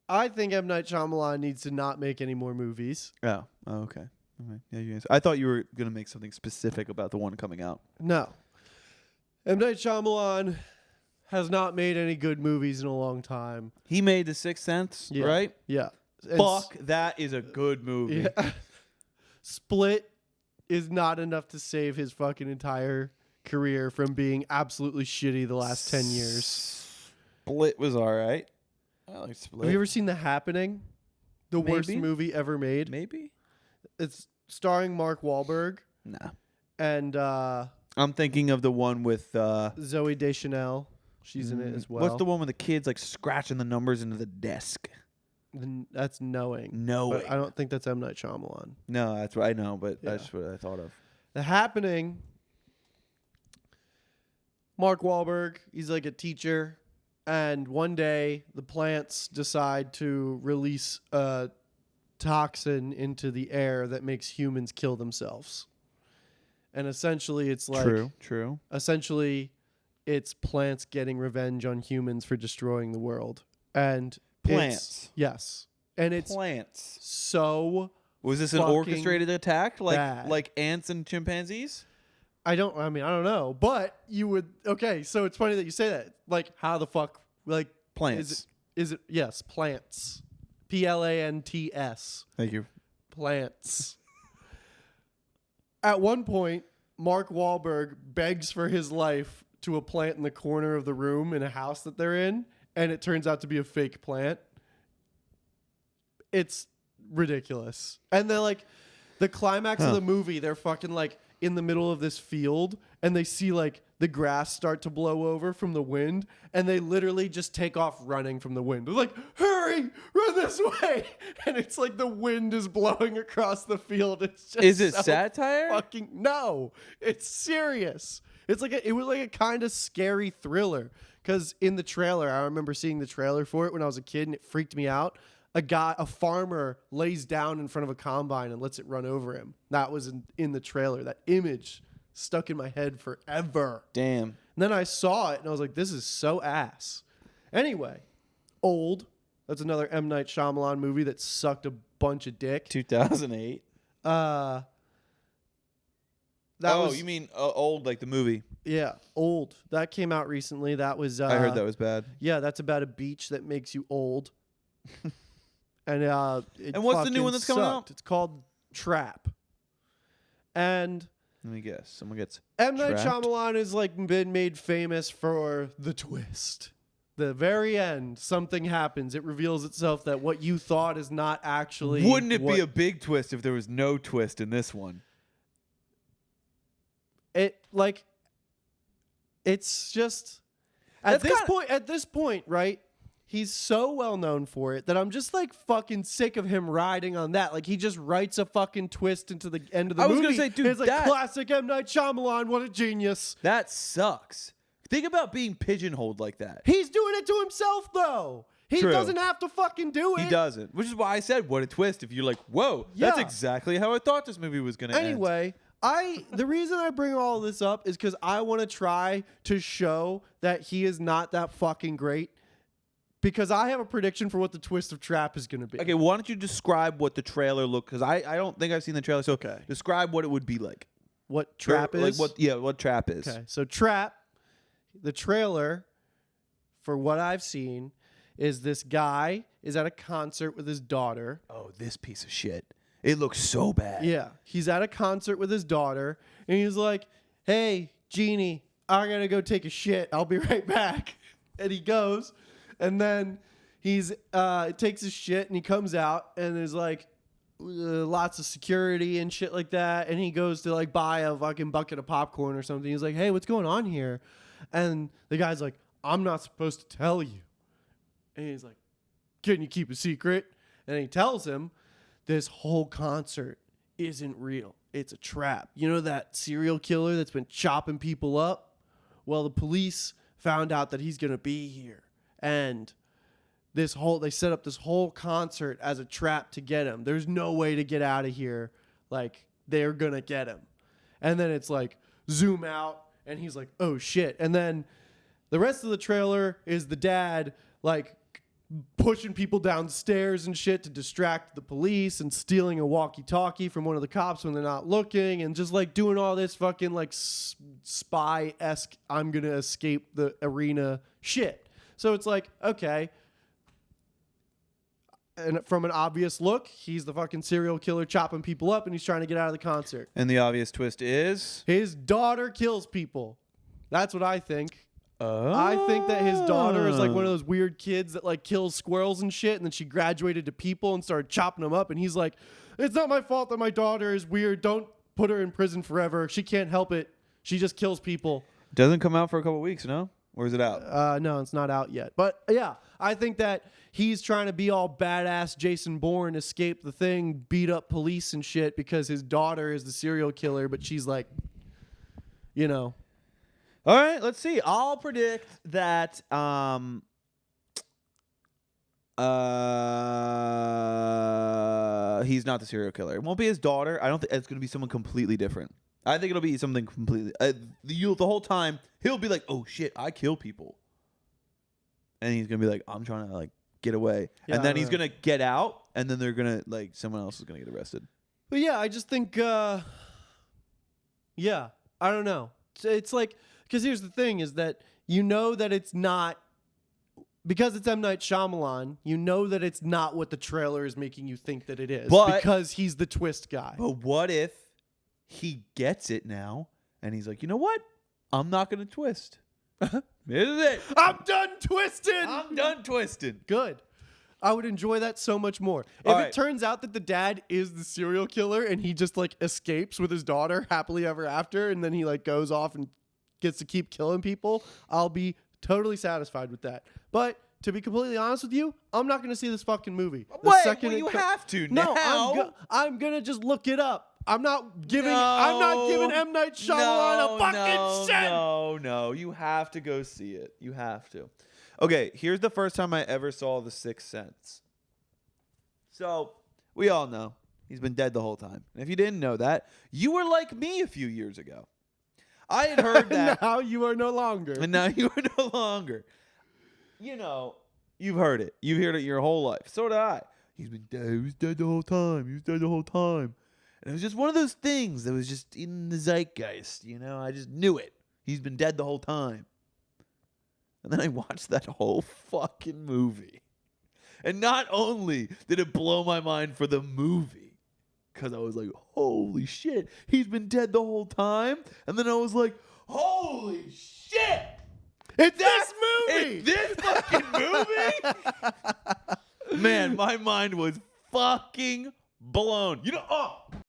I think M. Night Shyamalan needs to not make any more movies. Oh, okay. Okay. Yeah, I thought you were gonna make something specific about the one coming out. No. M. Night Shyamalan has not made any good movies in a long time. He made The Sixth Sense, Yeah. right? Yeah. Fuck, that is a good movie. Yeah. Split is not enough to save his fucking entire career from being absolutely shitty the last 10 years. Split was all right. I like Split. Have you ever seen The Happening? The worst Maybe. movie ever made. Maybe. It's starring Mark Wahlberg Nah. and I'm thinking of the one with Zooey Deschanel. She's in it as well. What's the one with the kids like scratching the numbers into the desk? That's Knowing. Knowing. But I don't think that's M. Night Shyamalan. No, that's what I know, but Yeah. that's what I thought of. The Happening. Mark Wahlberg, he's like a teacher, and one day the plants decide to release a toxin into the air that makes humans kill themselves. And essentially it's like True. Essentially it's plants getting revenge on humans for destroying the world. And Plants. Yes. And it's Plants. so Was this an fucking orchestrated attack bad. like ants and chimpanzees? I don't know, but you would. Okay, so it's funny that you say that. Like, how the fuck, like, Plants. is it yes, plants. Plants. Thank you. Plants. At one point, Mark Wahlberg begs for his life to a plant in the corner of the room in a house that they're in, and it turns out to be a fake plant. It's ridiculous. And then, like, the climax of the movie, they're fucking, like, in the middle of this field, and they see, like, the grass start to blow over from the wind, and they literally just take off running from the wind. They're like, hurry, run this way. And it's like the wind is blowing across the field. It's just Is it so satire? Fucking no, it's serious. It's like it was like a kind of scary thriller, because in the trailer, I remember seeing the trailer for it when I was a kid, and it freaked me out. A farmer lays down in front of a combine and lets it run over him. That was in the trailer. That image stuck in my head forever. Damn. And then I saw it and I was like, this is so ass. Anyway, Old. That's another M. Night Shyamalan movie that sucked a bunch of dick. 2008. You mean Old, like the movie? Yeah, Old. That came out recently. That was. I heard that was bad. Yeah, that's about a beach that makes you old. And what's the new one that's coming out? It's called Trap. And Let me guess. Someone gets M. Night trapped? Shyamalan has like been made famous for the twist. The very end, something happens. It reveals itself that what you thought is not actually. Wouldn't it be a big twist if there was no twist in this one? It's just at this point, right? He's so well known for it that I'm just like fucking sick of him riding on that. Like he just writes a fucking twist into the end of the movie. I was gonna say, dude, it's like classic M. Night Shyamalan. What a genius! That sucks. Think about being pigeonholed like that. He's doing it to himself though. He True. doesn't have to fucking do it. He doesn't. Which is why I said, what a twist. If you're like, whoa, that's Yeah. exactly how I thought this movie was going to end. Anyway, the reason I bring all this up is because I want to try to show that he is not that fucking great. Because I have a prediction for what the twist of Trap is going to be. Okay, why don't you describe what the trailer looked? Because I don't think I've seen the trailer. So Okay. describe what it would be like. What Trap is? What Trap is. Okay, so Trap, the trailer, for what I've seen, is this guy is at a concert with his daughter. Oh, this piece of shit. It looks so bad. Yeah, he's at a concert with his daughter, and he's like, hey, Jeannie, I gotta go take a shit. I'll be right back. And he goes, and then he's takes his shit, and he comes out, and there's like lots of security and shit like that, and he goes to like buy a fucking bucket of popcorn or something. He's like, hey, what's going on here? And the guy's like, I'm not supposed to tell you. And he's like, can you keep a secret? And he tells him, this whole concert isn't real. It's a trap. You know that serial killer that's been chopping people up? Well, the police found out that he's going to be here. And they set up this whole concert as a trap to get him. There's no way to get out of here. Like, they're going to get him. And then it's like, zoom out, and he's like, oh, shit. And then the rest of the trailer is the dad, like, pushing people downstairs and shit to distract the police and stealing a walkie-talkie from one of the cops when they're not looking and just like doing all this fucking like spy-esque I'm gonna escape the arena shit. So it's like, okay, and from an obvious look, he's the fucking serial killer chopping people up and he's trying to get out of the concert. And the obvious twist is His daughter kills people. That's what I think. Oh. I think that his daughter is like one of those weird kids that like kills squirrels and shit, and then she graduated to people and started chopping them up, and he's like, it's not my fault that my daughter is weird. Don't put her in prison forever. She can't help it. She just kills people. Doesn't come out for a couple weeks, no? Or is it out? No, it's not out yet. But yeah, I think that he's trying to be all badass Jason Bourne, escape the thing, beat up police and shit because his daughter is the serial killer, but she's like, you know. All right, let's see. I'll predict that he's not the serial killer. It won't be his daughter. I don't think it's going to be someone completely different. I think it'll be something completely the whole time he'll be like, "Oh shit, I kill people." And he's going to be like, "I'm trying to like get away." Yeah, and then he's going to get out and then they're going to like someone else is going to get arrested. But yeah, I just think yeah, I don't know. It's like, because here's the thing is that you know that it's not, because it's M. Night Shyamalan, you know that it's not what the trailer is making you think that it is. Because he's the twist guy. But what if he gets it now and he's like, you know what? I'm not going to twist. This is it. I'm done twisting. I'm done twisting. Good. I would enjoy that so much more. If it turns out that the dad is the serial killer and he just like escapes with his daughter happily ever after, and then he like goes off and gets to keep killing people, I'll be totally satisfied with that. But to be completely honest with you, I'm not going to see this fucking movie. You have to now. No, I'm going to just look it up. I'm not giving M. Night Shyamalan a fucking cent. No, you have to go see it. You have to. Okay, here's the first time I ever saw The Sixth Sense. So, we all know he's been dead the whole time. And if you didn't know that, you were like me a few years ago. I had heard that. Now you are no longer. And now you are no longer. You know, you've heard it. You've heard it your whole life. So did I. He's been dead. He was dead the whole time. He was dead the whole time. And it was just one of those things that was just in the zeitgeist. You know, I just knew it. He's been dead the whole time. And then I watched that whole fucking movie. And not only did it blow my mind for the movie, because I was like, holy shit, he's been dead the whole time. And then I was like, holy shit, it's this movie. It's this fucking movie? Man, my mind was fucking blown. You know,